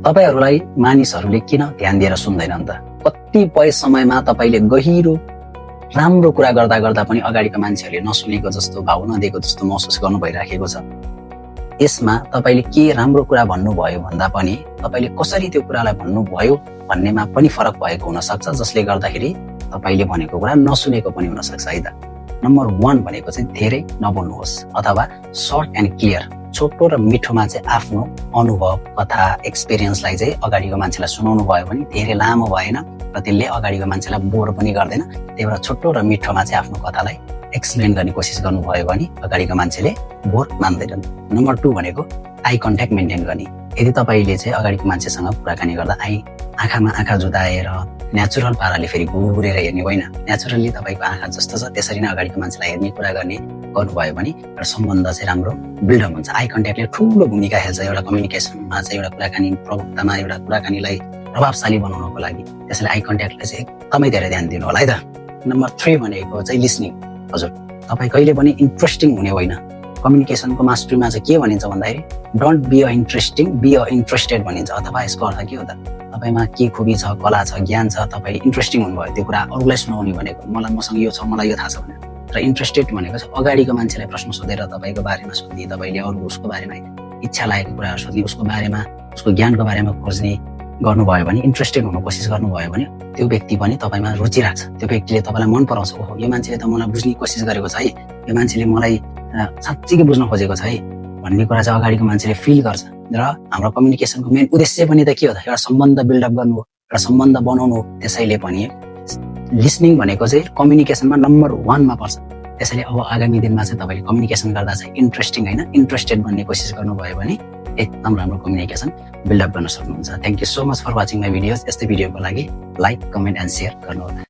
तपाईहरूलाई मानिसहरूले किन ध्यान दिएर सुन्दैनन् त? कतिपय समयमा तपाईले गहिरो राम्रो कुरा गर्दा गर्दा पनि अगाडिका मान्छेहरूले नसुनेको जस्तो, भाव नदिएको जस्तो महसुस गर्नु भइराखेको छ। यसमा तपाईले के राम्रो कुरा भन्नुभयो भन्दा पनि तपाईले कसरी त्यो कुरालाई भन्नुभयो भन्नेमा पनि फरक भएको हुन सक्छ, जसले गर्दाखेरि तपाईले भनेको कुरा नसुनेको पनि हुन सक्छ है त। नम्बर 1 भनेको चाहिँ धेरै नबोल्नुहोस्, अथवा सर्ट एन्ड क्लियर, छोटो र मिठोमा चाहिँ आफ्नो अनुभव, कथा, एक्सपिरियन्सलाई चाहिँ अगाडिको मान्छेलाई सुनाउनु भयो भने धेरै लामो भएन र त्यसले अगाडिको मान्छेलाई बोर पनि गर्दैन। त्यही भएर छोटो र मिठोमा चाहिँ आफ्नो कथालाई एक्सप्लेन गर्ने कोसिस गर्नुभयो भने अगाडिको मान्छेले बोर मान्दैनन्। नम्बर 2 भनेको आई कन्ट्याक्ट मेन्टेन गर्ने। यदि तपाईले चाहिँ अगाडिको मान्छेसँग कुराकानी गर्दा आँखामा आँखा जुदाएर नेचुरल पाराले फेरि घुरेर हेर्ने होइन, नेचुरली तपाईँको आँखा जस्तो छ त्यसरी नै अगाडिको मान्छेलाई हेर्ने कुरा गर्ने गर्नुभयो भने एउटा सम्बन्ध चाहिँ राम्रो बिल्डअप हुन्छ। आई कन्ट्याक्टले ठुलो भूमिका खेल्छ एउटा कम्युनिकेसनमा चाहिँ, एउटा कुराकानी प्रवक्तामा, एउटा कुराकानीलाई प्रभावशाली बनाउनको लागि। त्यसैले आई कन्ट्याक्टलाई चाहिँ एकदमै धेरै ध्यान दिनु होला है त। नम्बर 3 भनेको चाहिँ लिसनिङ। हजुर, तपाईँ कहिले पनि इन्ट्रेस्टिङ हुने होइन। कम्युनिकेसनको मास्टरीमा चाहिँ के भनिन्छ भन्दाखेरि don't be a interesting, be a interested भनिन्छ। अथवा यसको अर्थ के हो त, तपाईमा के खुबी छ, कला छ, ज्ञान छ, तपाईँ इन्ट्रेस्टिङ हुनुभयो, त्यो कुरा अरूलाई सुनाउने भनेको मसँग यो छ, मलाई यो थाहा छ भनेर। र इन्ट्रेस्टेड भनेको चाहिँ अगाडिको मान्छेलाई प्रश्न सोधेर तपाईँको बारेमा सोध्ने, तपाईँले अरू उसको बारेमा इच्छा लागेको कुराहरू सोध्ने, उसको बारेमा, उसको ज्ञानको बारेमा खोज्ने गर्नुभयो भने, इन्ट्रेस्टेड हुन कोसिस गर्नुभयो भने त्यो व्यक्ति पनि तपाईँमा रुचि राख्छ। त्यो व्यक्तिले तपाईँलाई मन पराउँछ, ओहो यो मान्छेले त मलाई बुझ्ने कोसिस गरेको छ है, यो मान्छेले मलाई साँच्चीकै बुझ्न खोजेको छ है भन्ने कुरा चाहिँ अगाडिको मान्छेले फिल गर्छ। र हाम्रो कम्युनिकेसनको मेन उद्देश्य पनि त के हो त, एउटा सम्बन्ध बिल्डअप गर्नु हो, एउटा सम्बन्ध बनाउनु हो। त्यसैले पनि लिसनिङ भनेको चाहिँ कम्युनिकेसनमा नम्बर 1 मा पर्छ। त्यसैले अब आगामी दिनमा चाहिँ तपाईँले कम्युनिकेसन गर्दा चाहिँ इन्ट्रेस्टिङ होइन इन्ट्रेस्टेड भन्ने कोसिस गर्नुभयो भने एकदम राम्रो कम्युनिकेसन बिल्डअप गर्न सक्नुहुन्छ। Thank you so much for watching my videos. यस्तै भिडियोको लागि लाइक, कमेन्ट एन्ड सेयर गर्नुहोला।